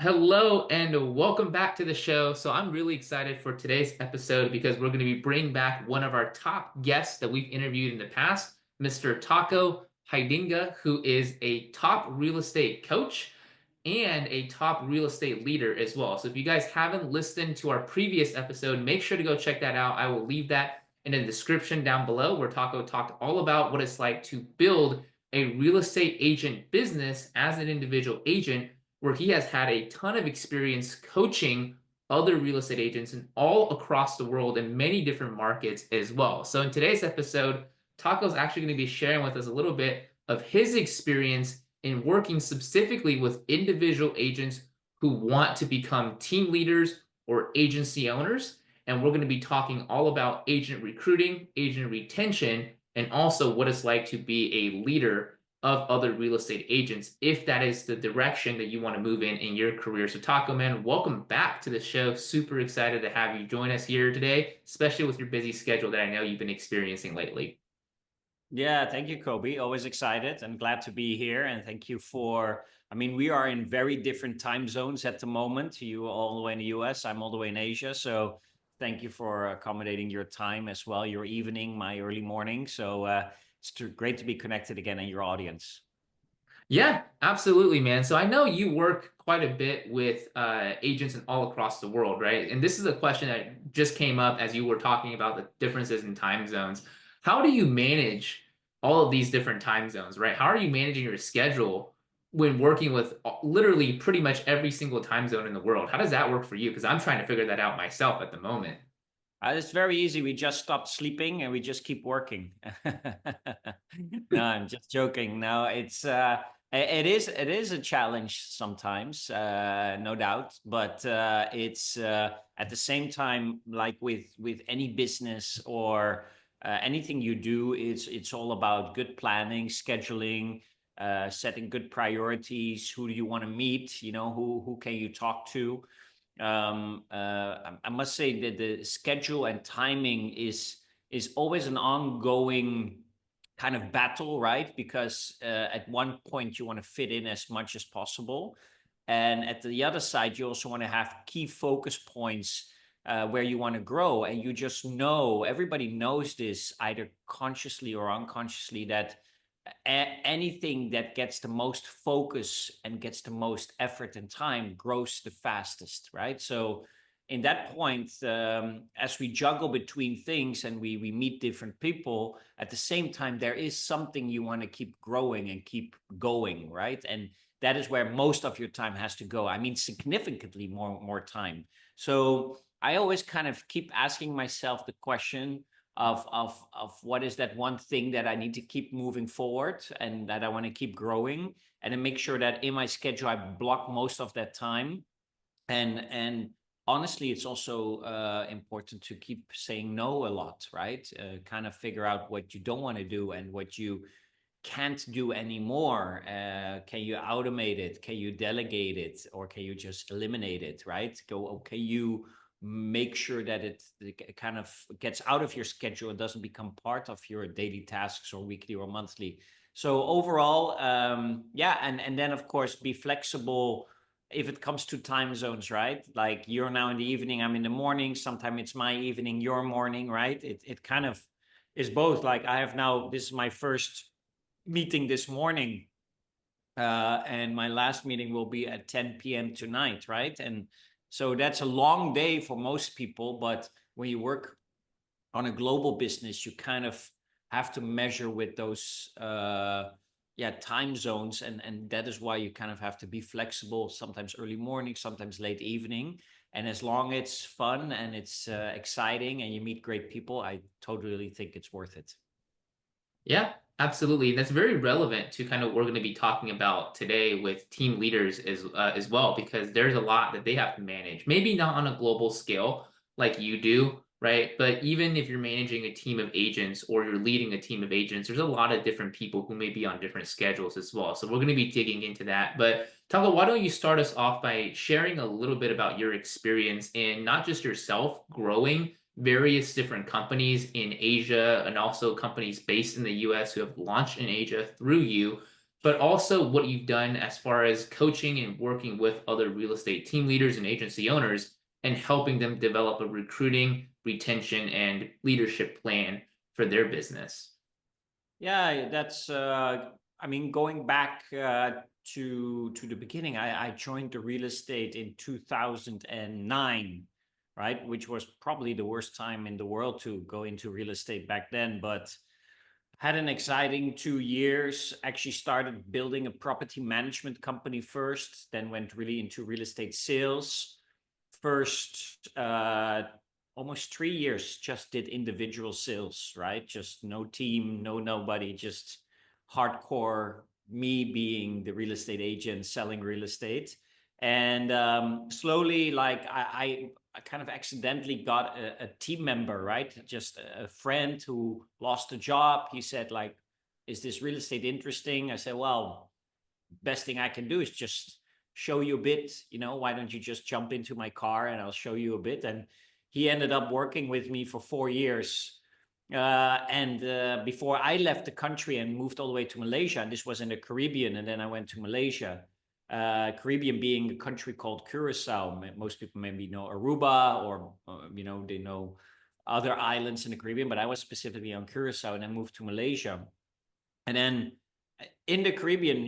Hello and welcome back to the show. So I'm really excited for today's episode because we're going to be bringing back one of our top guests that we've interviewed in the past, Mr. Taco Heidinga, who is a top real estate coach and a top real estate leader as well. So if you guys haven't listened to our previous episode, make sure to go check that out. I will leave that in the description down below where Taco talked all about what it's like to build a real estate agent business as an individual agent where he has had a ton of experience coaching other real estate agents and all across the world in many different markets as well. So in today's episode, Taco's actually going to be sharing with us a little bit of his experience in working specifically with individual agents who want to become team leaders or agency owners. And we're going to be talking all about agent recruiting, agent retention, and also what it's like to be a leader of other real estate agents if that is the direction that you want to move in your career. So Taco Man, welcome back to the show. Super excited to have you join us here today, especially with your busy schedule that I know you've been experiencing lately. Yeah, thank you, Kobe. Always excited and glad to be here. And thank you we are in very different time zones at the moment. You all the way in the US, I'm all the way in Asia. So thank you for accommodating your time as well, your evening, my early morning. Great to be connected again in your audience. Yeah, absolutely, man. So I know you work quite a bit with agents and all across the world, right? And this is a question that just came up as you were talking about the differences in time zones. How do you manage all of these different time zones, right? How are you managing your schedule when working with literally pretty much every single time zone in the world? How does that work for you? Because I'm trying to figure that out myself at the moment. It's very easy. We just stop sleeping and we just keep working. No, I'm just joking. No, it is a challenge sometimes, no doubt. But it's at the same time, like with any business or anything you do, it's all about good planning, scheduling, setting good priorities. Who do you want to meet? Who can you talk to? I must say that the schedule and timing is always an ongoing kind of battle, right? Because at one point you want to fit in as much as possible, and at the other side you also want to have key focus points where you want to grow, and you just know everybody knows this either consciously or unconsciously that anything that gets the most focus and gets the most effort and time grows the fastest, right? So in that point, as we juggle between things and we meet different people at the same time, there is something you want to keep growing and keep going, right? And that is where most of your time has to go. I mean, significantly more time. So I always kind of keep asking myself the question of what is that one thing that I need to keep moving forward and that I want to keep growing, and then make sure that in my schedule I block most of that time. And honestly, it's also important to keep saying no a lot, right? Kind of figure out what you don't want to do and what you can't do anymore. Can you automate it? Can you delegate it? Or can you just eliminate it, right? Okay, you make sure that it kind of gets out of your schedule and doesn't become part of your daily tasks or weekly or monthly. So overall, yeah, and then of course be flexible if it comes to time zones, right? Like you're now in the evening, I'm in the morning. Sometimes it's my evening, your morning, right? It kind of is both. Like I have now, this is my first meeting this morning, and my last meeting will be at 10 p.m. tonight, right? And so that's a long day for most people, but when you work on a global business, you kind of have to measure with those yeah, time zones, and that is why you kind of have to be flexible, sometimes early morning, sometimes late evening. And as long as it's fun and it's exciting and you meet great people, I totally think it's worth it. Yeah, absolutely. That's very relevant to kind of what we're going to be talking about today with team leaders as well, because there's a lot that they have to manage. Maybe not on a global scale like you do, right? But even if you're managing a team of agents or you're leading a team of agents, there's a lot of different people who may be on different schedules as well. So we're going to be digging into that. But Taco, why don't you start us off by sharing a little bit about your experience in not just yourself growing various different companies in Asia and also companies based in the US who have launched in Asia through you. but also what you've done as far as coaching and working with other real estate team leaders and agency owners and helping them develop a recruiting, retention, and leadership plan for their business. Yeah, that's I mean, going back to the beginning, I joined the real estate in 2009, right? Which was probably the worst time in the world to go into real estate back then, but had an exciting 2 years. Actually started building a property management company first, then went really into real estate sales. First almost 3 years just did individual sales, right? Just no team, no nobody, just hardcore me being the real estate agent selling real estate. And slowly, like I kind of accidentally got a team member, right? Just a friend who lost a job. He said, like, is this real estate interesting? I said, well, best thing I can do is just show you a bit, why don't you just jump into my car and I'll show you a bit. And he ended up working with me for 4 years. And before I left the country and moved all the way to Malaysia, and this was in the Caribbean, and then I went to Malaysia. Caribbean being a country called Curacao. Most people maybe know Aruba, or they know other islands in the Caribbean, but I was specifically on Curacao, and then moved to Malaysia. And then in the Caribbean,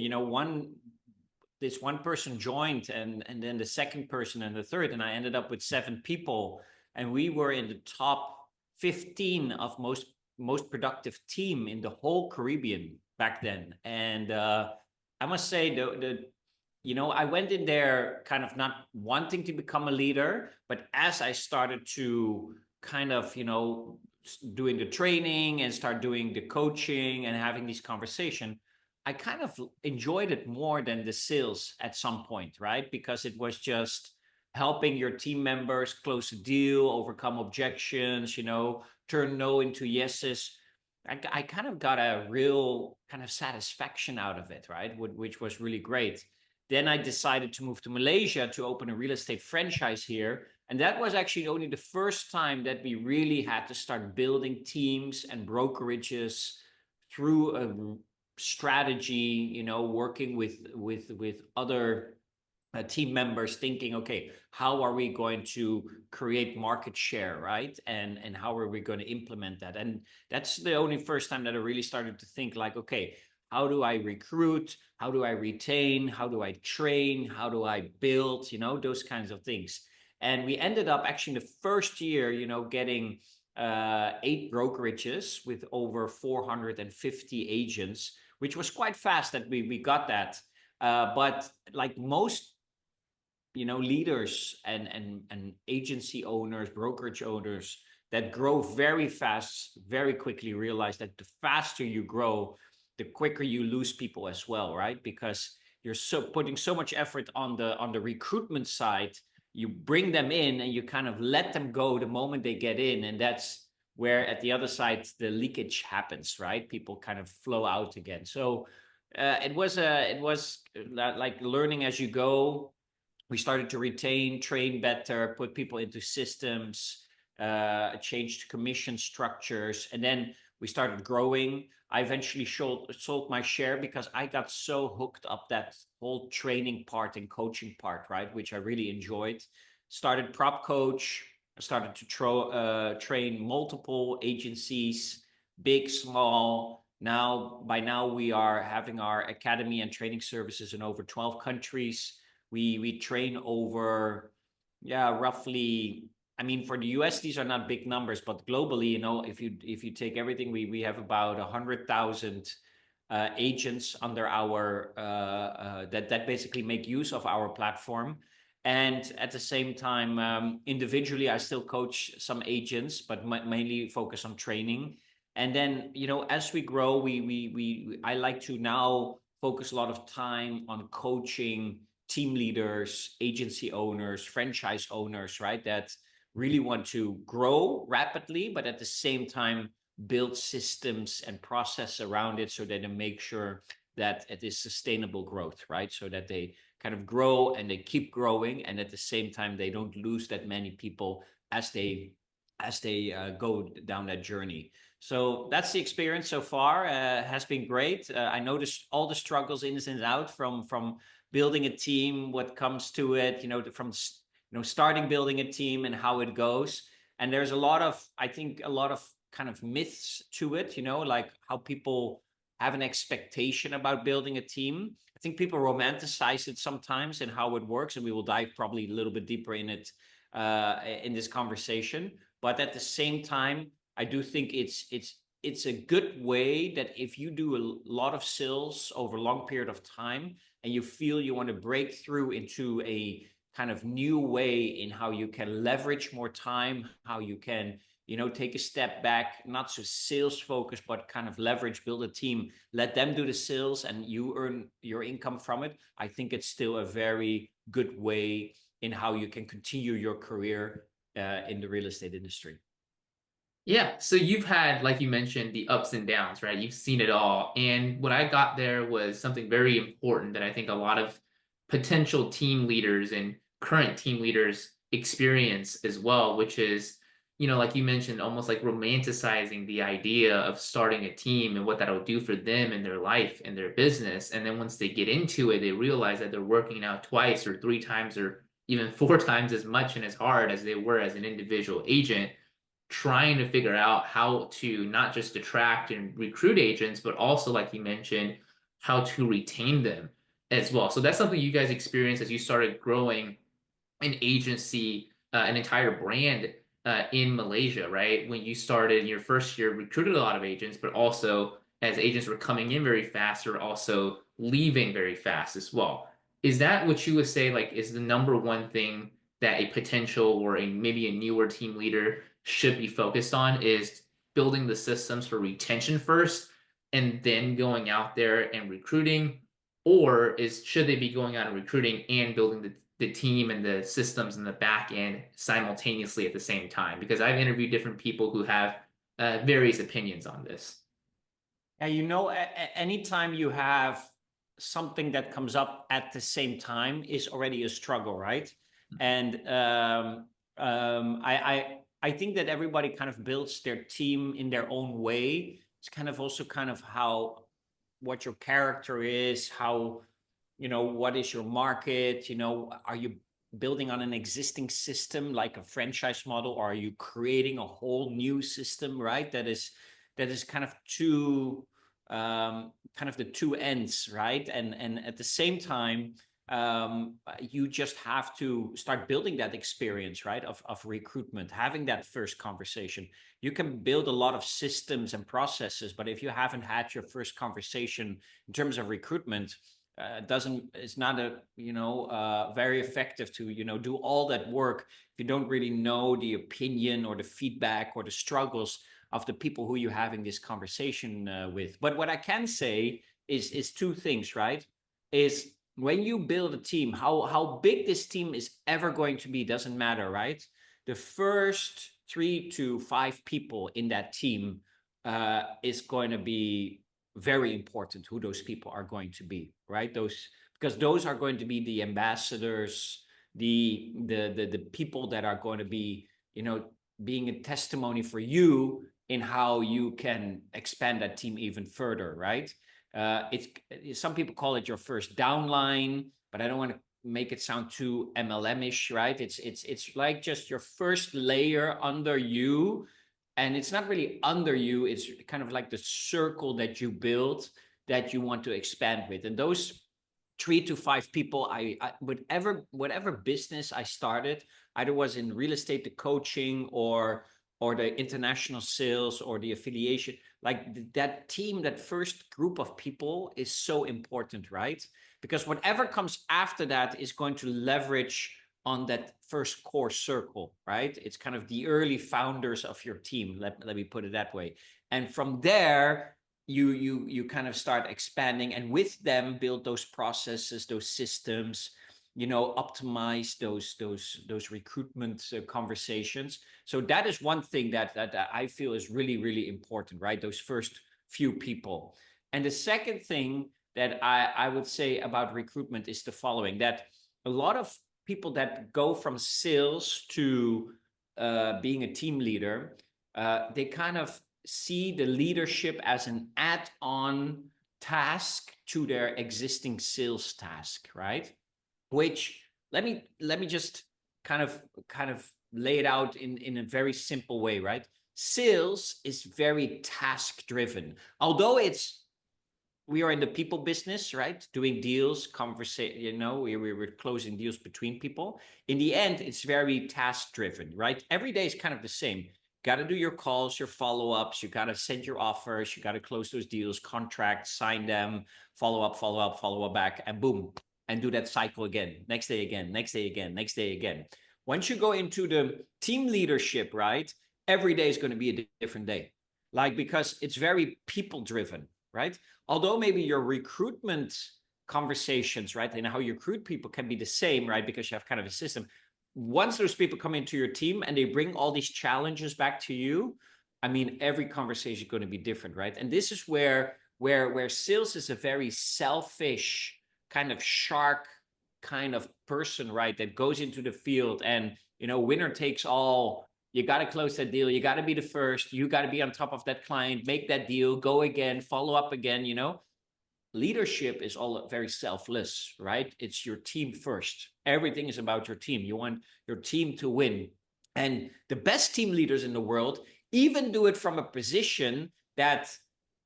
this one person joined, and then the second person and the third, and I ended up with 7 people, and we were in the top 15 of most productive team in the whole Caribbean back then. And I must say, I went in there kind of not wanting to become a leader, but as I started to kind of, doing the training and start doing the coaching and having these conversations, I kind of enjoyed it more than the sales at some point, right? Because it was just helping your team members close a deal, overcome objections, turn no into yeses. I kind of got a real kind of satisfaction out of it, right? Which was really great. Then I decided to move to Malaysia to open a real estate franchise here. And that was actually only the first time that we really had to start building teams and brokerages through a strategy, working with other team members, thinking, okay, how are we going to create market share, right? And how are we going to implement that? And that's the only first time that I really started to think, like, okay, how do I recruit? How do I retain? How do I train? How do I build? Those kinds of things. And we ended up actually in the first year, getting 8 brokerages with over 450 agents, which was quite fast that we got that. But like most, leaders and agency owners, brokerage owners that grow very fast, very quickly realize that the faster you grow, the quicker you lose people as well, right? Because you're putting so much effort on the recruitment side. You bring them in and you kind of let them go the moment they get in, and that's where at the other side the leakage happens, right? People kind of flow out again. So it was like learning as you go. We started to retain, train better, put people into systems, changed commission structures, and then we started growing. I eventually sold my share because I got so hooked up that whole training part and coaching part, right, which I really enjoyed. Started Propcoach. I started to train multiple agencies, big, small. By now we are having our academy and training services in over 12 countries. We train over, roughly. I mean, for the US, these are not big numbers, but globally, if you take everything, we have about 100,000 agents under our that basically make use of our platform. And at the same time, individually, I still coach some agents, but mainly focus on training. And then, as we grow, I like to now focus a lot of time on coaching team leaders, agency owners, franchise owners, right? That really want to grow rapidly, but at the same time, build systems and process around it so that they make sure that it is sustainable growth, right? So that they kind of grow and they keep growing, and at the same time, they don't lose that many people as they go down that journey. So that's the experience so far. Has been great. I noticed all the struggles ins and out from building a team, what comes to it, from starting building a team and how it goes. And there's a lot of, I think, a lot of kind of myths to it, like how people have an expectation about building a team. I think people romanticize it sometimes and how it works, and we will dive probably a little bit deeper in it in this conversation. But at the same time, I do think it's a good way that if you do a lot of sales over a long period of time and you feel you want to break through into a kind of new way in how you can leverage more time, how you can take a step back, not so sales focused, but kind of leverage, build a team, let them do the sales and you earn your income from it. I think it's still a very good way in how you can continue your career in the real estate industry. Yeah, so you've had, like you mentioned, the ups and downs, right? You've seen it all. And what I got there was something very important that I think a lot of potential team leaders and current team leaders experience as well, which is, like you mentioned, almost like romanticizing the idea of starting a team and what that'll do for them in their life and their business. And then once they get into it, they realize that they're working out twice or three times or even four times as much and as hard as they were as an individual agent trying to figure out how to not just attract and recruit agents, but also, like you mentioned, how to retain them as well. So that's something you guys experienced as you started growing an agency, an entire brand in Malaysia, right? When you started in your first year, recruited a lot of agents, but also as agents were coming in very fast, or also leaving very fast as well. Is that what you would say, like, is the number one thing that a potential or a maybe a newer team leader should be focused on is building the systems for retention first and then going out there and recruiting? Or should they be going out and recruiting and building the team and the systems and the back end simultaneously at the same time? Because I've interviewed different people who have various opinions on this. Yeah, anytime you have something that comes up at the same time is already a struggle, right? And I think that everybody kind of builds their team in their own way. It's kind of also kind of what your character is, what is your market, are you building on an existing system like a franchise model, or are you creating a whole new system, right? That is kind of the two ends, right? And at the same time, you just have to start building that experience, right? Of recruitment, having that first conversation. You can build a lot of systems and processes, but if you haven't had your first conversation in terms of recruitment, it's not very effective to do all that work if you don't really know the opinion or the feedback or the struggles of the people who you're having this conversation with. But what I can say is two things, right? Is when you build a team, how big this team is ever going to be doesn't matter, right? The first 3 to 5 people in that team is going to be very important, who those people are going to be, right? Because those are going to be the ambassadors, the people that are going to be being a testimony for you in how you can expand that team even further, right? It's some people call it your first downline, but I don't want to make it sound too MLM-ish, right? It's like just your first layer under you, and it's not really under you. It's kind of like the circle that you build that you want to expand with, and those 3 to 5 people, whatever business I started, either was in real estate, the coaching, or the international sales or the affiliation, like that team, that first group of people is so important, right? Because whatever comes after that is going to leverage on that first core circle, right? It's kind of the early founders of your team, let me put it that way. And from there, you kind of start expanding, and with them build those processes, those systems, optimize those recruitment conversations. So that is one thing that I feel is really, really important, right? Those first few people. And the second thing that I would say about recruitment is the following: that a lot of people that go from sales to being a team leader, they kind of see the leadership as an add-on task to their existing sales task, right? Which let me just kind of lay it out in a very simple way, right? Sales is very task driven. Although we are in the people business, right? Doing deals, conversation, we're closing deals between people. In the end, it's very task driven, right? Every day is kind of the same. Got to do your calls, your follow-ups, you got to send your offers, you got to close those deals, contracts, sign them, follow up back, and boom, and do that cycle again. Next day again, next day again, next day again. Once you go into the team leadership, right? Every day is going to be a different day. Like, because it's very people driven, right? Although maybe your recruitment conversations, right, and how you recruit people can be the same, right, because you have kind of a system. Once those people come into your team and they bring all these challenges back to you, I mean, every conversation is going to be different, right? And this is where sales is a very selfish kind of shark kind of person, right, that goes into the field and, winner takes all. You got to close that deal. You got to be the first. You got to be on top of that client, make that deal, go again, follow up again. Leadership is all very selfless, right? It's your team first. Everything is about your team. You want your team to win. And the best team leaders in the world even do it from a position that,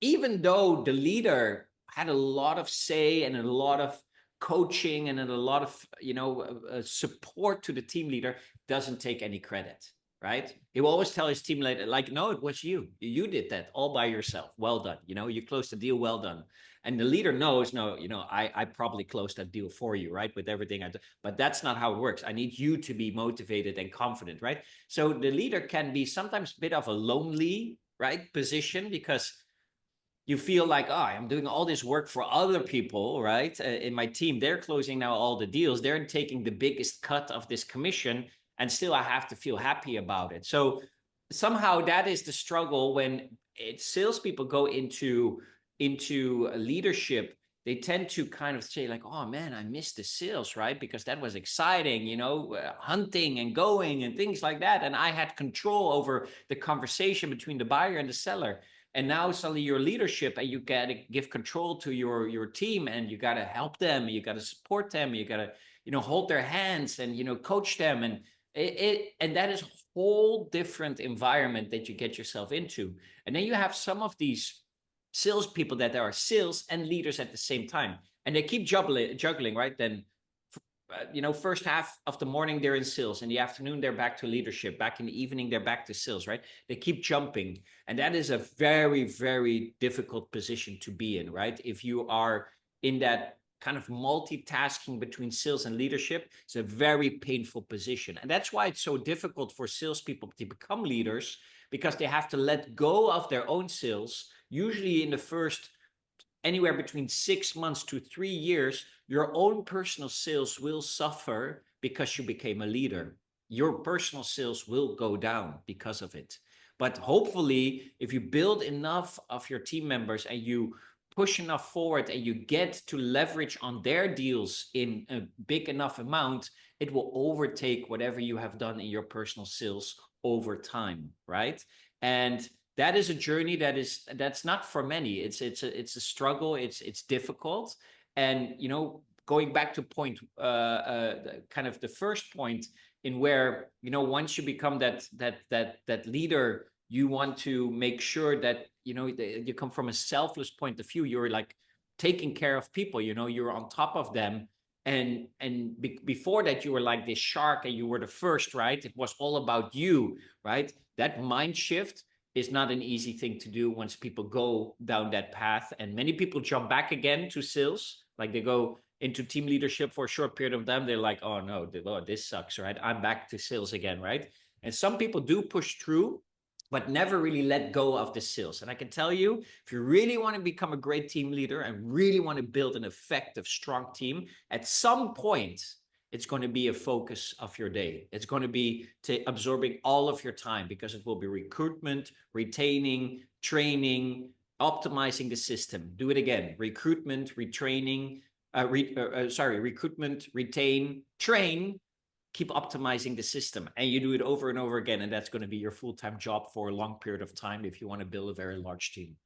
even though the leader had a lot of say and a lot of coaching and a lot of support to the team leader, doesn't take any credit, right? He will always tell his team later, like, no, it was you. You did that all by yourself. Well done. You closed the deal. Well done. And the leader knows, no, I probably closed that deal for you, right? With everything I do. But that's not how it works. I need you to be motivated and confident, right? So the leader can be sometimes a bit of a lonely, right, position, because you feel like, oh, I'm doing all this work for other people, right? In my team, they're closing now all the deals. They're taking the biggest cut of this commission, and still I have to feel happy about it. So somehow that is the struggle when salespeople go into leadership. They tend to kind of say like, oh man, I missed the sales, right? Because that was exciting, hunting and going and things like that. And I had control over the conversation between the buyer and the seller. And now suddenly your leadership, and you got to give control to your team, and you got to help them, you got to support them, you got to hold their hands and coach them, and and that is a whole different environment that you get yourself into. And then you have some of these salespeople that are sales and leaders at the same time, and they keep juggling, right? Then first half of the morning they're in sales, in the afternoon they're back to leadership, back in the evening they're back to sales, right? They keep jumping, and that is a very, very difficult position to be in, right? If you are in that kind of multitasking between sales and leadership, it's a very painful position. And that's why it's so difficult for salespeople to become leaders, because they have to let go of their own sales. Usually in the first anywhere between 6 months to 3 years, your own personal sales will suffer because you became a leader. Your personal sales will go down because of it. But hopefully, if you build enough of your team members and you push enough forward and you get to leverage on their deals in a big enough amount, it will overtake whatever you have done in your personal sales over time, right? And that is a journey that's not for many. It's a struggle. It's difficult. And going back to point, kind of the first point, in where once you become that leader, you want to make sure that you come from a selfless point of view. You're like taking care of people. You're on top of them. And before that, you were like this shark, and you were the first, right? It was all about you, right? That mind shift is not an easy thing to do once people go down that path. And many people jump back again to sales. Like, they go into team leadership for a short period of time. They're like, oh no, this sucks, right? I'm back to sales again, right? And some people do push through, but never really let go of the sales. And I can tell you, if you really want to become a great team leader and really want to build an effective, strong team, at some point, it's going to be a focus of your day. It's going to be absorbing all of your time, because it will be recruitment, retaining, training, optimizing the system. Do it again. Recruitment, retraining, recruitment, retain, train, keep optimizing the system, and you do it over and over again, and that's going to be your full-time job for a long period of time if you want to build a very large team.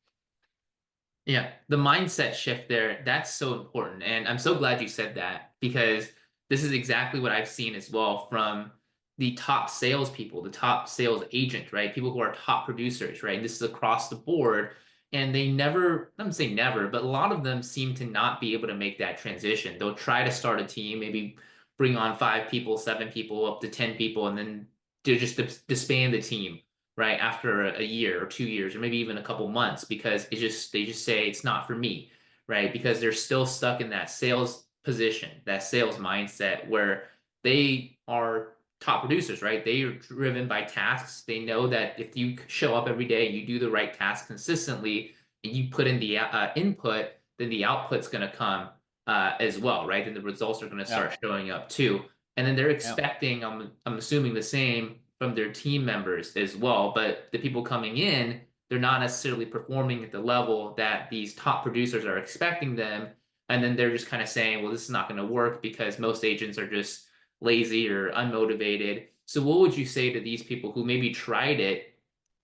Yeah, the mindset shift there, that's so important. And I'm so glad you said that because this is exactly what I've seen as well from the top salespeople, the top sales agent, right? People who are top producers, right? This is across the board. And they never, I'm saying never, but a lot of them seem to not be able to make that transition. They'll try to start a team, maybe bring on 5 people, 7 people, up to 10 people, and then to just disband the team right after a year or 2 years or maybe even a couple months because they just say it's not for me, right? Because they're still stuck in that sales position, that sales mindset where they are top producers, right? They are driven by tasks. They know that if you show up every day, you do the right task consistently, and you put in the input, then the output's going to come as well, right? And the results are going to Yeah, start showing up too. And then they're yeah. expecting, I'm assuming the same from their team members as well. But the people coming in, they're not necessarily performing at the level that these top producers are expecting them. And then they're just kind of saying, well, this is not going to work because most agents are just lazy or unmotivated. So, what would you say to these people who maybe tried it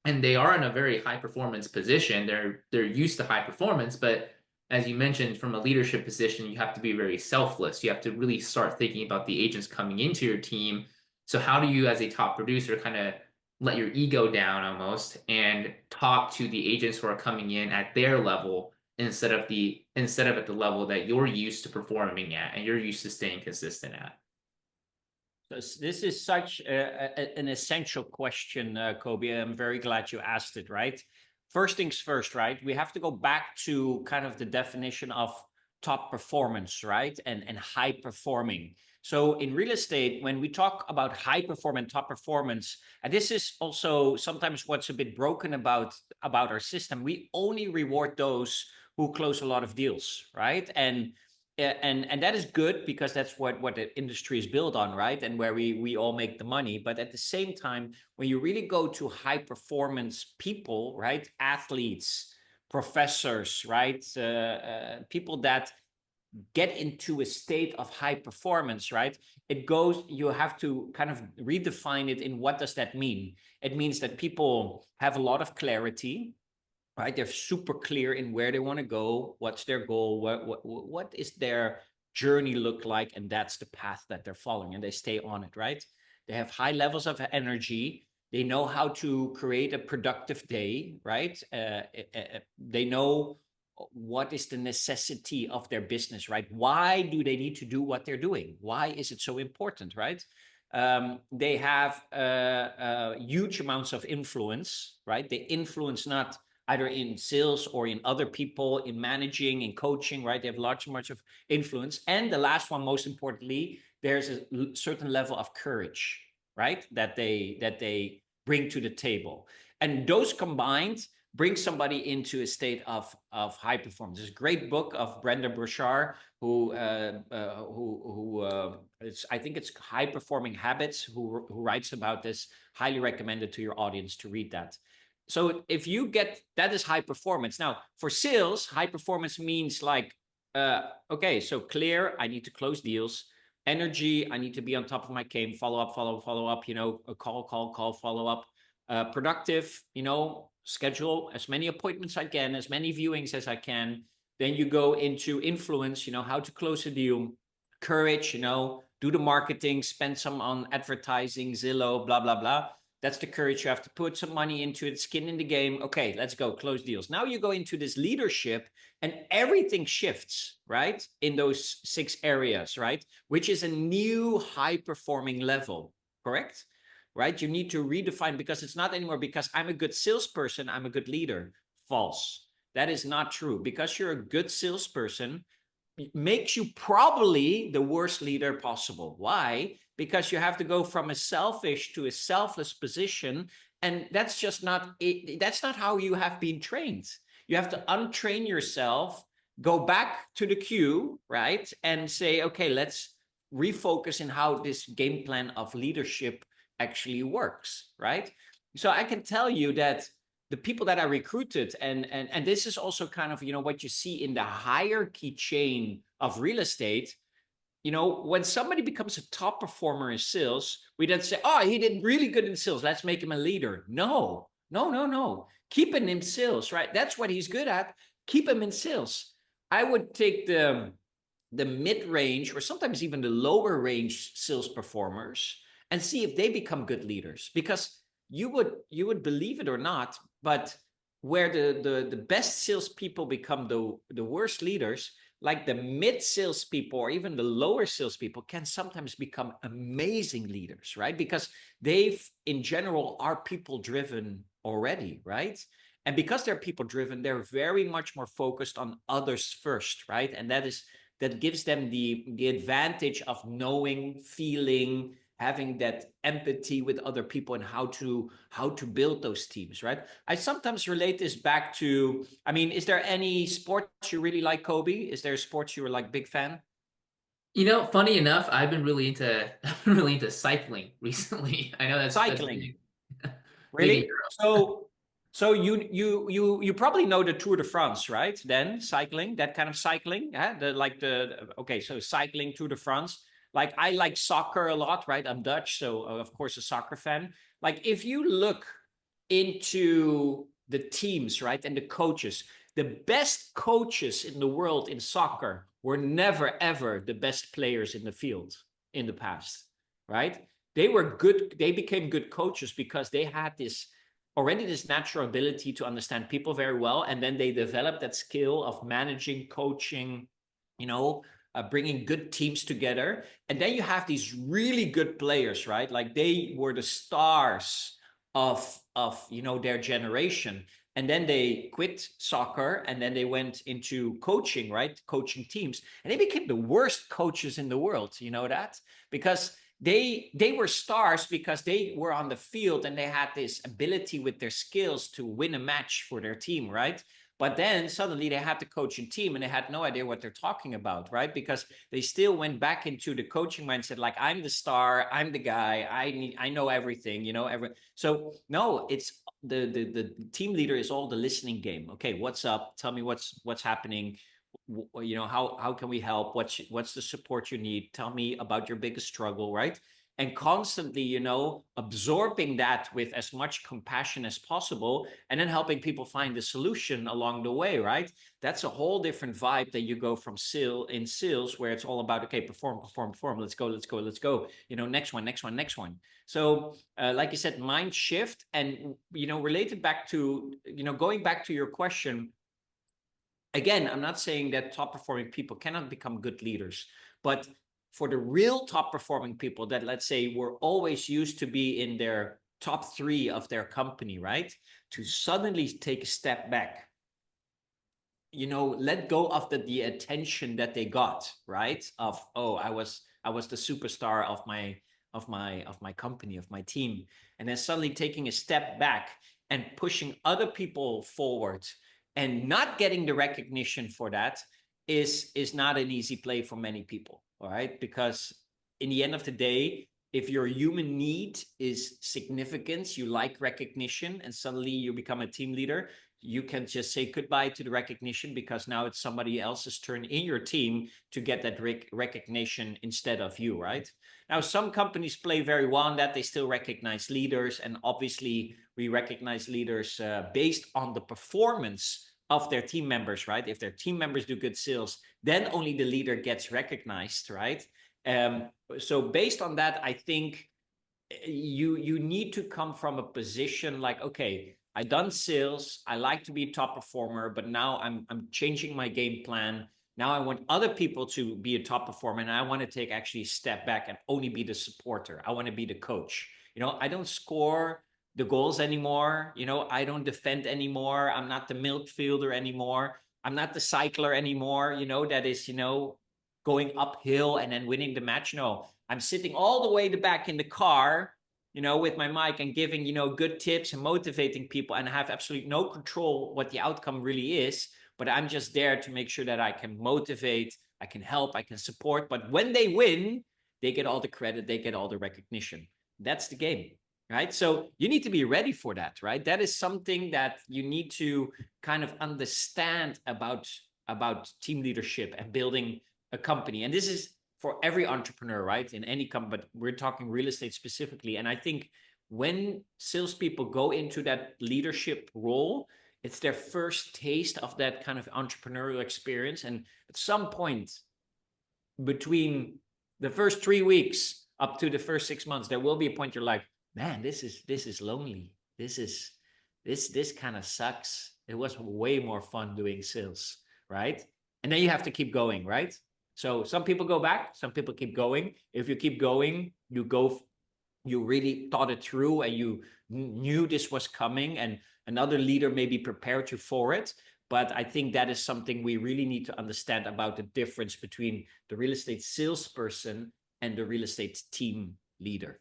and they are in a very high performance position? They're used to high performance, but as you mentioned, from a leadership position, you have to be very selfless. You have to really start thinking about the agents coming into your team. So how do you, as a top producer, kind of let your ego down almost and talk to the agents who are coming in at their level instead of at the level that you're used to performing at and you're used to staying consistent at? This is such an essential question, Kobe. I'm very glad you asked it, right? First things first, right? We have to go back to kind of the definition of top performance, right? And high performing. So in real estate, when we talk about high performance, top performance, and this is also sometimes what's a bit broken about our system, we only reward those who close a lot of deals, right? And that is good because that's what the industry is built on, right? And where we all make the money. But at the same time, when you really go to high performance people, right? Athletes, professors, right? People that get into a state of high performance, right? You have to kind of redefine it in what does that mean? It means that people have a lot of clarity, right? They're super clear in where they want to go, what's their goal, what is their journey look like, and that's the path that they're following, and they stay on it, right? They have high levels of energy. They know how to create a productive day, right? They know what is the necessity of their business, right? Why do they need to do what they're doing? Why is it so important, right? They have huge amounts of influence, right? They influence not either in sales or in other people, in managing, in coaching, right? They have large amounts of influence. And the last one, most importantly, there's a certain level of courage, right? That they bring to the table. And those combined bring somebody into a state of high performance. There's a great book of Brenda Burchard, who I think it's High Performing Habits, who writes about this. Highly recommended to your audience to read that. So if you get, that is high performance. Now for sales, high performance means like, okay, so clear, I need to close deals. Energy, I need to be on top of my game, follow up, call, follow up. Productive, schedule as many appointments I can, as many viewings as I can. Then you go into influence, how to close a deal. Courage, do the marketing, spend some on advertising, Zillow, blah, blah, blah. That's the courage. You have to put some money into it, skin in the game. Okay, let's go, close deals. Now you go into this leadership and everything shifts, right? In those 6 areas, right? Which is a new high performing level, correct? Right? You need to redefine, because it's not anymore because I'm a good salesperson, I'm a good leader. False. That is not true. Because you're a good salesperson, makes you probably the worst leader possible. Why? Because you have to go from a selfish to a selfless position, and that's just not it. That's not how you have been trained. You have to untrain yourself, go back to the queue, right, and say, okay, let's refocus in how this game plan of leadership actually works, right? So I can tell you that the people that I recruited, and this is also kind of, what you see in the hierarchy chain of real estate, when somebody becomes a top performer in sales, we then say, oh, he did really good in sales, let's make him a leader. No, no, no, no. Keep him in sales, right? That's what he's good at. Keep him in sales. I would take the mid-range or sometimes even the lower range sales performers and see if they become good leaders. Because you would believe it or not, but where the best salespeople become the worst leaders, like the mid salespeople or even the lower salespeople can sometimes become amazing leaders, right? Because they've in general are people driven already, right? And because they're people driven, they're very much more focused on others first, right? And that gives them the advantage of knowing, feeling, having that empathy with other people and how to build those teams, right? I sometimes relate this back to, I mean, is there any sports you really like, Kobe? Is there a sports you were like big fan? Funny enough, I've been really into cycling recently. I know that's Cycling. big in Really? Europe. So you probably know the Tour de France, right? Then cycling, that kind of cycling, yeah? Okay, so cycling, Tour de France. Like I like soccer a lot, right? I'm Dutch, so of course a soccer fan. Like if you look into the teams, right, and the coaches, the best coaches in the world in soccer were never ever the best players in the field in the past, right? They were good, they became good coaches because they had this natural ability to understand people very well, and then they developed that skill of managing, coaching, you know bringing good teams together. And then you have these really good players, right? Like they were the stars of their generation, and then they quit soccer and then they went into coaching, right? Coaching teams, and they became the worst coaches in the world, you know that, because they were stars because they were on the field and they had this ability with their skills to win a match for their team, right? But then suddenly they had to coach a team and they had no idea what they're talking about, right? Because they still went back into the coaching mindset, like I'm the star, I'm the guy, I know everything, so no, it's the team leader is all the listening game. Okay, what's up? Tell me what's happening. How can we help? What's the support you need? Tell me about your biggest struggle, right? And constantly absorbing that with as much compassion as possible, and then helping people find the solution along the way, right? That's a whole different vibe that you go from sales, where it's all about, okay, perform, perform, perform, let's go, let's go, let's go, next one, next one, next one. So like you said, mind shift. And related back to going back to your question, again, I'm not saying that top performing people cannot become good leaders, but for the real top performing people that, let's say, were always used to be in their top 3 of their company, right? To suddenly take a step back, let go of the attention that they got, right? Of, oh, I was the superstar of my company, of my team. And then suddenly taking a step back and pushing other people forward and not getting the recognition for that is not an easy play for many people. All right. Because in the end of the day, if your human need is significance, you like recognition, and suddenly you become a team leader, you can just say goodbye to the recognition because now it's somebody else's turn in your team to get that recognition instead of you, right? Now, some companies play very well on that. They still recognize leaders, and obviously we recognize leaders based on the performance of their team members, right? If their team members do good sales, then only the leader gets recognized, right? So based on that, I think you need to come from a position like, okay, I done sales, I like to be a top performer, but now I'm changing my game plan. Now I want other people to be a top performer, and I want to take actually a step back and only be the supporter. I want to be the coach. I don't score the goals anymore. I don't defend anymore. I'm not the midfielder anymore. I'm not the cycler anymore, that is, going uphill and then winning the match. No, I'm sitting all the way back in the car, with my mic and giving, good tips and motivating people, and I have absolutely no control what the outcome really is. But I'm just there to make sure that I can motivate, I can help, I can support. But when they win, they get all the credit, they get all the recognition. That's the game, right? So you need to be ready for that, right? That is something that you need to kind of understand about team leadership and building a company. And this is for every entrepreneur, right? In any company, but we're talking real estate specifically. And I think when salespeople go into that leadership role, it's their first taste of that kind of entrepreneurial experience. And at some point between the first 3 weeks up to the first 6 months, there will be a point you're like, man, this is lonely. This kind of sucks. It was way more fun doing sales, right? And then you have to keep going, right? So some people go back, some people keep going. If you keep going, you really thought it through and you knew this was coming, and another leader maybe prepared you for it. But I think that is something we really need to understand about the difference between the real estate salesperson and the real estate team leader.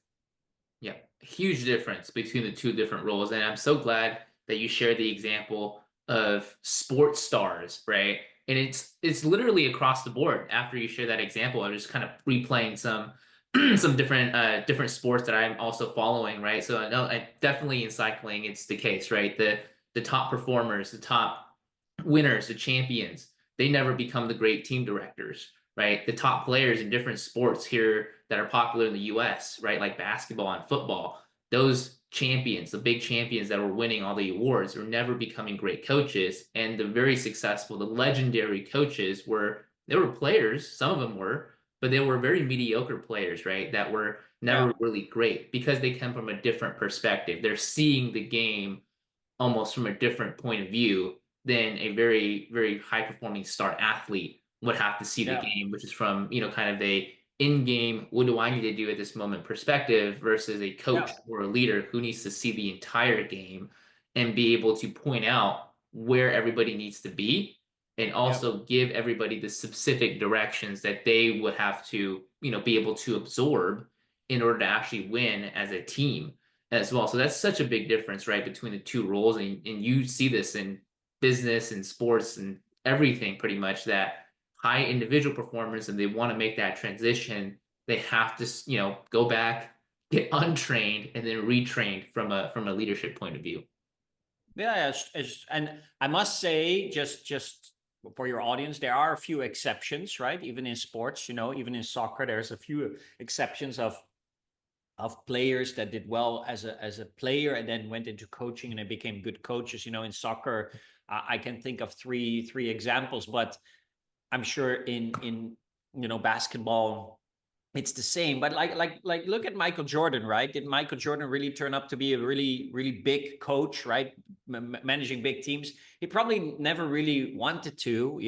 Yeah, huge difference between the two different roles. And I'm so glad that you shared the example of sports stars, right? And it's literally across the board. After you share that example, I was just kind of replaying some some different sports that I'm also following, right? So I know I definitely in cycling it's the case, right? The top performers, the top winners, the champions, they never become the great team directors, right? The top players in different sports here that are popular in the US, right? Like basketball and football, those champions, the big champions that were winning all the awards, were never becoming great coaches. And the very successful, the legendary coaches they were players, some of them were, but they were very mediocre players, right? That were Yeah. never really great because they come from a different perspective. They're seeing the game almost from a different point of view than a very, very high performing star athlete would have to see the Yeah. game, which is from, kind of a in-game, what do I need to do at this moment perspective versus a Yeah. coach or a leader who needs to see the entire game and be able to point out where everybody needs to be and Yeah. also give everybody the specific directions that they would have to, be able to absorb in order to actually win as a team as well. So that's such a big difference, right, between the two roles. And you see this in business and sports and everything pretty much that high individual performers and they want to make that transition, they have to, go back, get untrained, and then retrained from a leadership point of view. Yeah, and I must say, just for your audience, there are a few exceptions, right? Even in sports, even in soccer, there's a few exceptions of players that did well as a player and then went into coaching and they became good coaches. In soccer, I can think of three examples, but I'm sure in basketball it's the same. But like look at Michael Jordan, right? Did Michael Jordan really turn up to be a really really big coach, right? Managing big teams. He probably never really wanted to,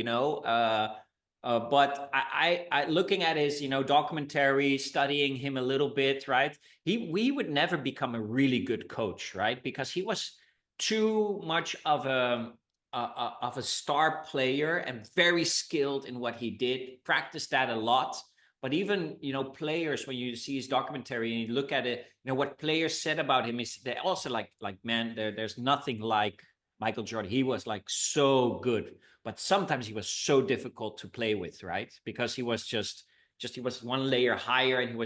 but I looking at his documentary, studying him a little bit, right? We would never become a really good coach, right? Because he was too much of a star player and very skilled in what he did. Practiced that a lot. But even players, when you see his documentary and you look at it, what players said about him is they also like man, there's nothing like Michael Jordan. He was like so good, but sometimes he was so difficult to play with, right? Because he was just he was one layer higher, and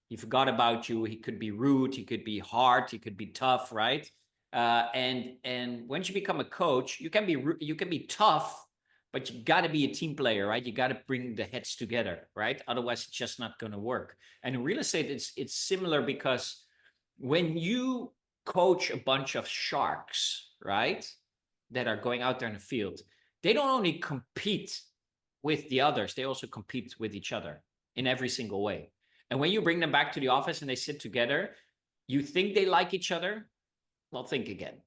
he forgot about you. He could be rude, he could be hard, he could be tough, right? And once you become a coach, you can be tough, but you got to be a team player, right? You got to bring the heads together, right? Otherwise, it's just not going to work. And in real estate, it's similar, because when you coach a bunch of sharks, right, that are going out there in the field, they don't only compete with the others, they also compete with each other in every single way. And when you bring them back to the office and they sit together, you think they like each other. Well, think again.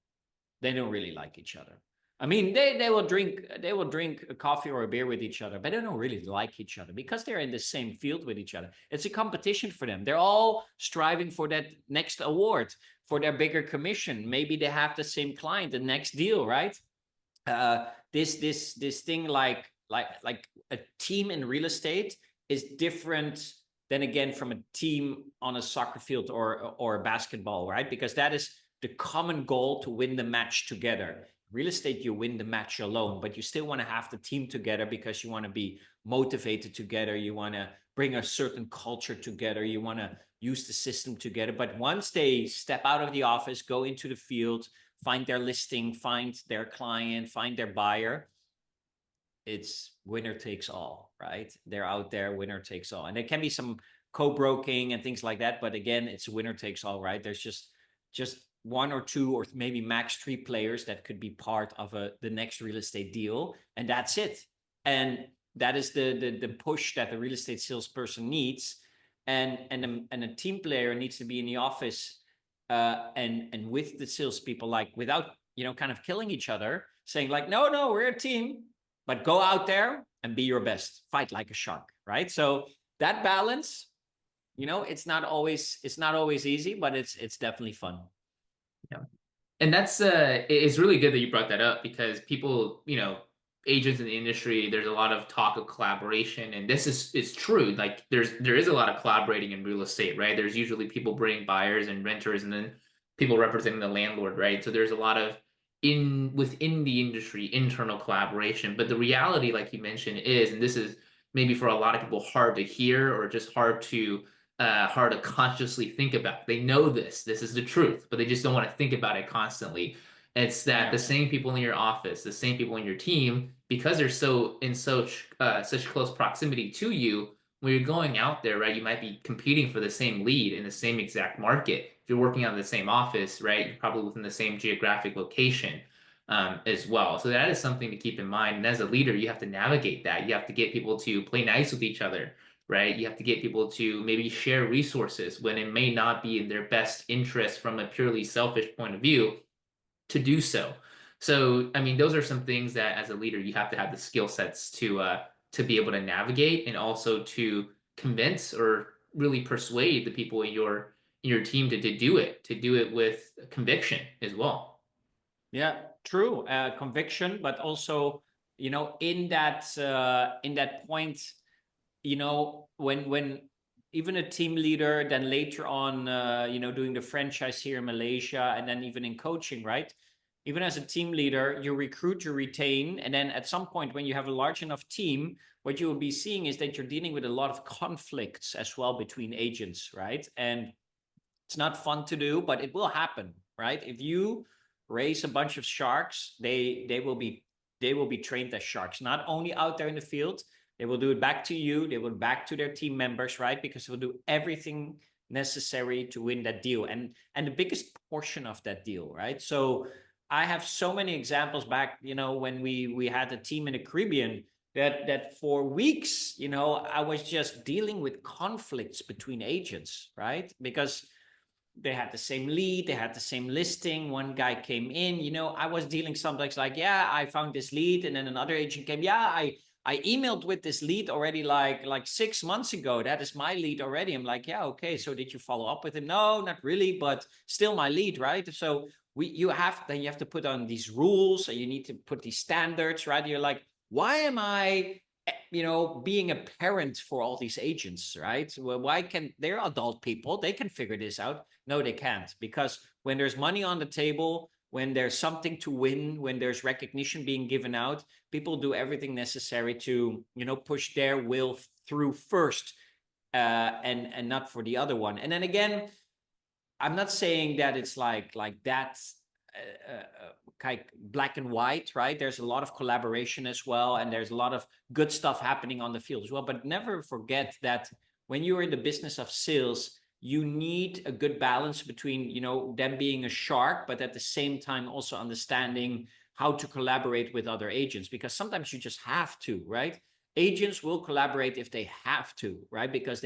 They don't really like each other. I mean, they will drink a coffee or a beer with each other, but they don't really like each other because they're in the same field with each other. It's a competition for them. They're all striving for that next award, for their bigger commission. Maybe they have the same client, the next deal, right? This thing like a team in real estate is different than, again, from a team on a soccer field or a basketball, right? Because that is the common goal, to win the match together. Real estate, you win the match alone, but you still want to have the team together because you want to be motivated together. You want to bring a certain culture together. You want to use the system together. But once they step out of the office, go into the field, find their listing, find their client, find their buyer, it's winner takes all, right? They're out there, winner takes all. And there can be some co-broking and things like that, but again, it's winner takes all, right? There's just one or two or maybe max three players that could be part of the next real estate deal, and that's it. And that is the push that the real estate salesperson needs. And a team player needs to be in the office and with the salespeople, like without kind of killing each other, saying like, no, we're a team, but go out there and be your best, fight like a shark, right? So that balance, it's not always easy, but it's definitely fun. Yeah. And that's it's really good that you brought that up because people, agents in the industry, there's a lot of talk of collaboration, and this is it's true. Like there is a lot of collaborating in real estate, right? There's usually people bringing buyers and renters, and then people representing the landlord, right? So there's a lot of within the industry internal collaboration. But the reality, like you mentioned, is, and this is maybe for a lot of people hard to hear or just hard to consciously think about. They know this is the truth, but they just don't want to think about it constantly. It's that the Yeah. same people in your office, the same people in your team, because they're so in such close proximity to you, when you're going out there, right, you might be competing for the same lead in the same exact market. If you're working out of the same office, right, you're probably within the same geographic location as well. So that is something to keep in mind. And as a leader, you have to navigate that. You have to get people to play nice with each other, right? You have to get people to maybe share resources when it may not be in their best interest from a purely selfish point of view to do so. So, I mean, those are some things that as a leader you have to have the skill sets to be able to navigate and also to convince or really persuade the people in your team to do it with conviction as well. Yeah, true. Conviction, but also, in that point, when even a team leader, then later on, doing the franchise here in Malaysia, and then even in coaching, right? Even as a team leader, you recruit, you retain, and then at some point, when you have a large enough team, what you will be seeing is that you're dealing with a lot of conflicts as well between agents, right? And it's not fun to do, but it will happen, right? If you raise a bunch of sharks, they will be trained as sharks, not only out there in the field. They will do it back to you. They will back to their team members, right? Because they'll do everything necessary to win that deal, and the biggest portion of that deal, right? So I have so many examples back, when we had a team in the Caribbean that for weeks, I was just dealing with conflicts between agents, right? Because they had the same lead, they had the same listing. One guy came in, I was dealing something like, yeah, I found this lead, and then another agent came, yeah, I emailed with this lead already like 6 months ago. That is my lead already. I'm like, yeah, okay. So did you follow up with him? No, not really, but still my lead, right? So you have to put on these rules, and you need to put these standards, right? You're like, why am I being a parent for all these agents, right? Well, why can they're adult people? They can figure this out. No, they can't, because when there's money on the table, when there's something to win, when there's recognition being given out, people do everything necessary to, push their will through first, and not for the other one. And then again, I'm not saying that it's like that, kind of black and white, right? There's a lot of collaboration as well, and there's a lot of good stuff happening on the field as well. But never forget that when you're in the business of sales, you need a good balance between, them being a shark, but at the same time also understanding how to collaborate with other agents, because sometimes you just have to, right? Agents will collaborate if they have to, right? Because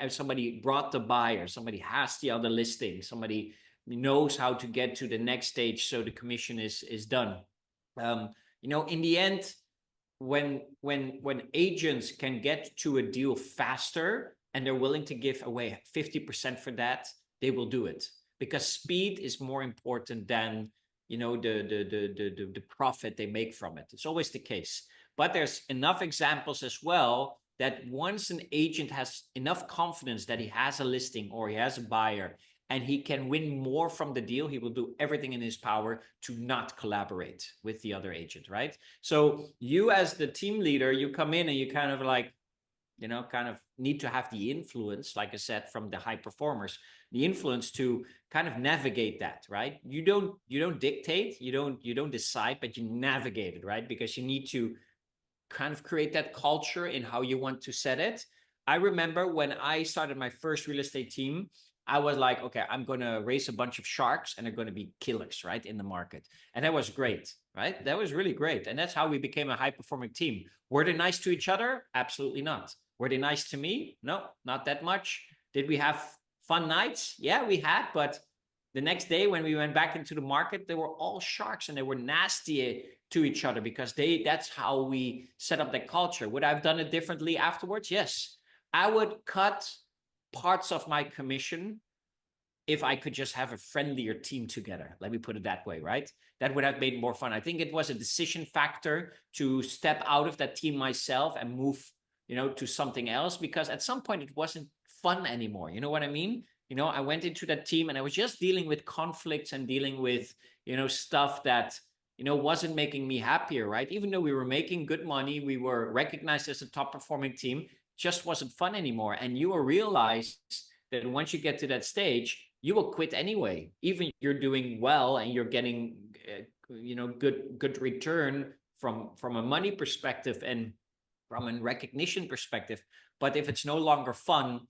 somebody brought the buyer, somebody has the other listing, somebody knows how to get to the next stage, so the commission is done. In the end, when agents can get to a deal faster and they're willing to give away 50% for that, they will do it, because speed is more important than the profit they make from it. It's always the case. But there's enough examples as well that once an agent has enough confidence that he has a listing or he has a buyer and he can win more from the deal, he will do everything in his power to not collaborate with the other agent, right? So you as the team leader, you come in and you kind of like, kind of need to have the influence, like I said, from the high performers, the influence to kind of navigate that, right? You don't dictate, you don't decide, but you navigate it, right? Because you need to kind of create that culture in how you want to set it. I remember when I started my first real estate team, I was like, okay, I'm going to raise a bunch of sharks and they're going to be killers, right, in the market. And that was great, right? That was really great. And that's how we became a high-performing team. Were they nice to each other? Absolutely not. Were they nice to me? No, not that much. Did we have fun nights? Yeah, we had. But the next day when we went back into the market, they were all sharks and they were nasty to each other because that's how we set up that culture. Would I have done it differently afterwards? Yes. I would cut parts of my commission if I could just have a friendlier team together. Let me put it that way, right? That would have made more fun. I think it was a decision factor to step out of that team myself and move, to something else, because at some point it wasn't fun anymore. You know what I mean? I went into that team and I was just dealing with conflicts and dealing with, stuff that, wasn't making me happier, right? Even though we were making good money, we were recognized as a top performing team, just wasn't fun anymore. And you will realize that once you get to that stage, you will quit anyway. Even you're doing well and you're getting, good return from a money perspective and from a recognition perspective. But if it's no longer fun,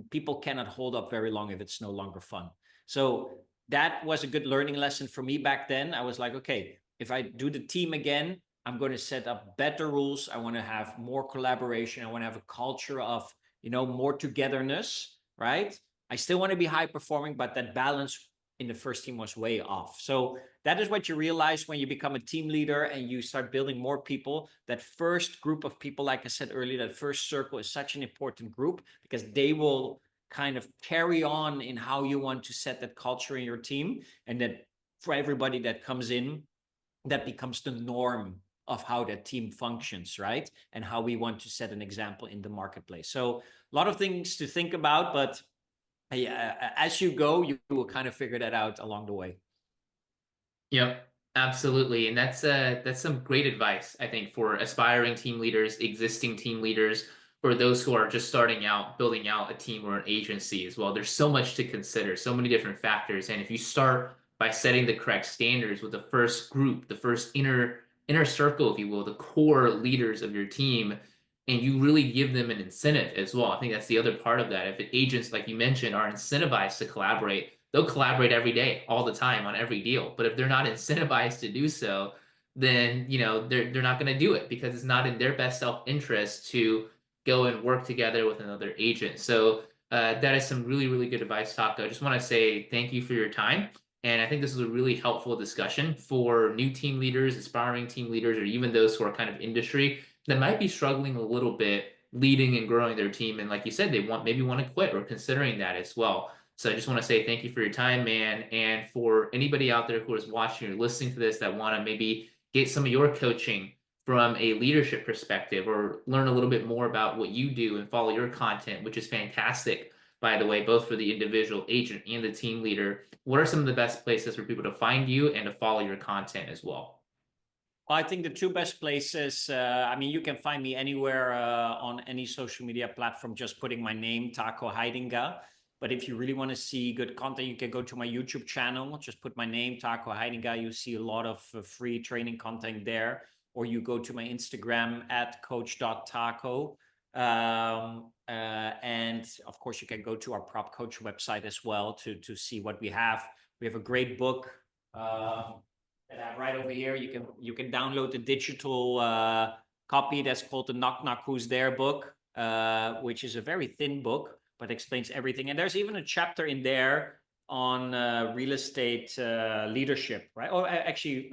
people cannot hold up very long if it's no longer fun. So that was a good learning lesson for me back then. I was like, okay, if I do the team again, I'm going to set up better rules. I want to have more collaboration. I want to have a culture of, more togetherness, right? I still want to be high performing, but that balance in the first team was way off. So that is what you realize when you become a team leader and you start building more people. That first group of people, like I said earlier, that first circle is such an important group because they will kind of carry on in how you want to set that culture in your team. And that for everybody that comes in, that becomes the norm of how that team functions, right? And how we want to set an example in the marketplace. So a lot of things to think about, but as you go, you will kind of figure that out along the way. Yep, absolutely. And that's some great advice, I think, for aspiring team leaders, existing team leaders, or those who are just starting out, building out a team or an agency as well. There's so much to consider, so many different factors. And if you start by setting the correct standards with the first group, the first inner circle, if you will, the core leaders of your team, and you really give them an incentive as well. I think that's the other part of that. If agents, like you mentioned, are incentivized to collaborate, they'll collaborate every day, all the time on every deal. But if they're not incentivized to do so, then they're not going to do it because it's not in their best self-interest to go and work together with another agent. So that is some really, really good advice, Taco. I just want to say thank you for your time. And I think this is a really helpful discussion for new team leaders, aspiring team leaders, or even those who are kind of industry that might be struggling a little bit leading and growing their team. And like you said, they maybe want to quit or considering that as well. So I just want to say thank you for your time, man. And for anybody out there who is watching or listening to this that want to maybe get some of your coaching from a leadership perspective or learn a little bit more about what you do and follow your content, which is fantastic, by the way, both for the individual agent and the team leader. What are some of the best places for people to find you and to follow your content as well? I think the two best places, you can find me anywhere on any social media platform, just putting my name, Taco Heidinga. But if you really want to see good content, you can go to my YouTube channel, just put my name, Taco Heidinga. You see a lot of free training content there. Or you go to my Instagram at coach.taco. And of course, you can go to our Propcoach website as well to see what we have. We have a great book. That I have right over here. You can download the digital copy that's called the Knock Knock Who's There book, which is a very thin book, but explains everything. And there's even a chapter in there on real estate leadership, right? Or actually,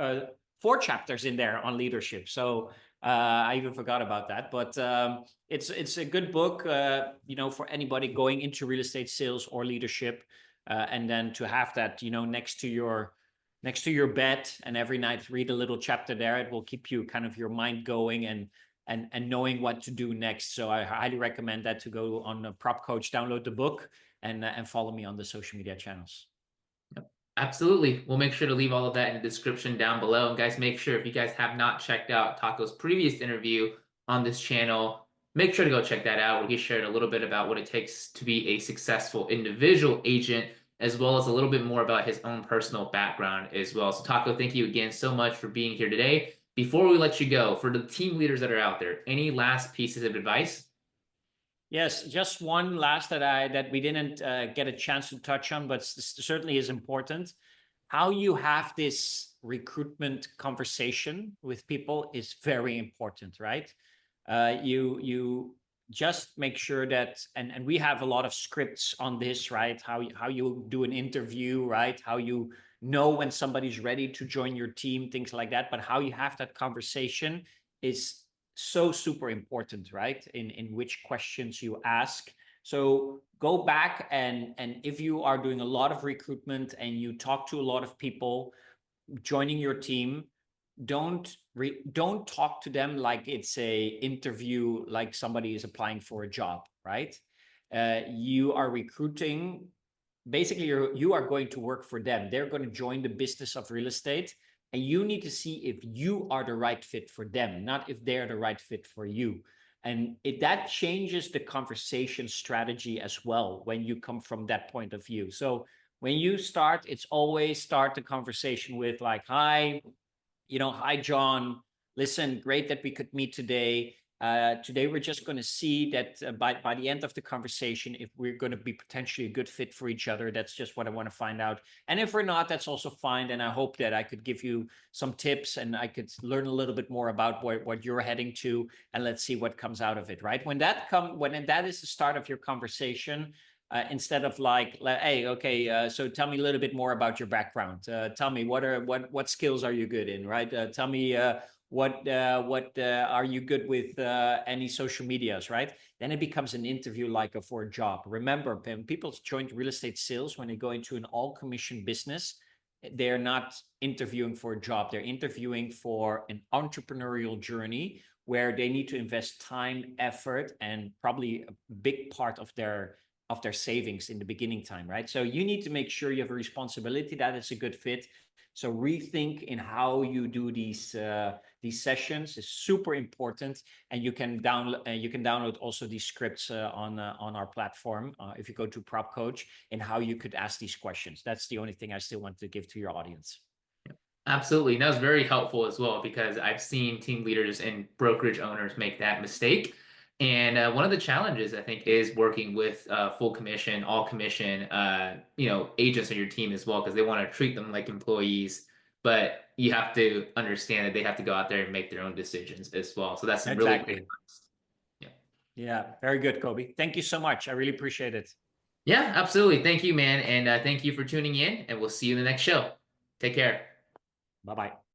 4 chapters in there on leadership. So I even forgot about that. But it's a good book, for anybody going into real estate sales or leadership, and then to have that, next to your bed and every night read a little chapter there. It will keep you kind of your mind going and knowing what to do next. So I highly recommend that, to go on Propcoach, download the book, and follow me on the social media channels. Absolutely. We'll make sure to leave all of that in the description down below. And guys, make sure if you guys have not checked out Taco's previous interview on this channel, make sure to go check that out, where he shared a little bit about what it takes to be a successful individual agent, as well as a little bit more about his own personal background as well. So Taco, thank you again so much for being here today. Before we let you go, for the team leaders that are out there, any last pieces of advice? Yes, just one last that we didn't get a chance to touch on, but certainly is important. How you have this recruitment conversation with people is very important, right? You just make sure that, and we have a lot of scripts on this, right? How you do an interview, right? How you know when somebody's ready to join your team, things like that. But how you have that conversation is so super important, right? In which questions you ask. So go back, and if you are doing a lot of recruitment and you talk to a lot of people joining your team, don't talk to them like it's a interview, like somebody is applying for a job, right? You are recruiting. Basically, you are going to work for them. They're going to join the business of real estate, and you need to see if you are the right fit for them, not if they're the right fit for you. And that changes the conversation strategy as well when you come from that point of view. So when you start, it's always start the conversation with like, hi, hi, John. Listen, great that we could meet today. Today, we're just going to see that by the end of the conversation, if we're going to be potentially a good fit for each other. That's just what I want to find out. And if we're not, that's also fine. And I hope that I could give you some tips and I could learn a little bit more about what you're heading to. And let's see what comes out of it, right? When that is the start of your conversation, instead of like, hey, okay, so tell me a little bit more about your background. Tell me what skills are you good in, right? Tell me what are you good with, any social medias, right? Then it becomes an interview like for a job. Remember, when people join real estate sales, when they go into an all commission business, they're not interviewing for a job. They're interviewing for an entrepreneurial journey where they need to invest time, effort, and probably a big part of their savings in the beginning time, right? So you need to make sure you have a responsibility that it's a good fit. So rethink in how you do these sessions is super important, and you can download also these scripts on our platform if you go to Propcoach, and how you could ask these questions. That's the only thing I still want to give to your audience. Absolutely. And that was very helpful as well because I've seen team leaders and brokerage owners make that mistake. And one of the challenges I think is working with full commission, all commission, agents on your team as well because they want to treat them like employees, but you have to understand that they have to go out there and make their own decisions as well. So that's some really great Exactly. advice. Yeah. Yeah, very good, Kobe. Thank you so much. I really appreciate it. Yeah, absolutely. Thank you, man. And thank you for tuning in, and we'll see you in the next show. Take care. Bye bye.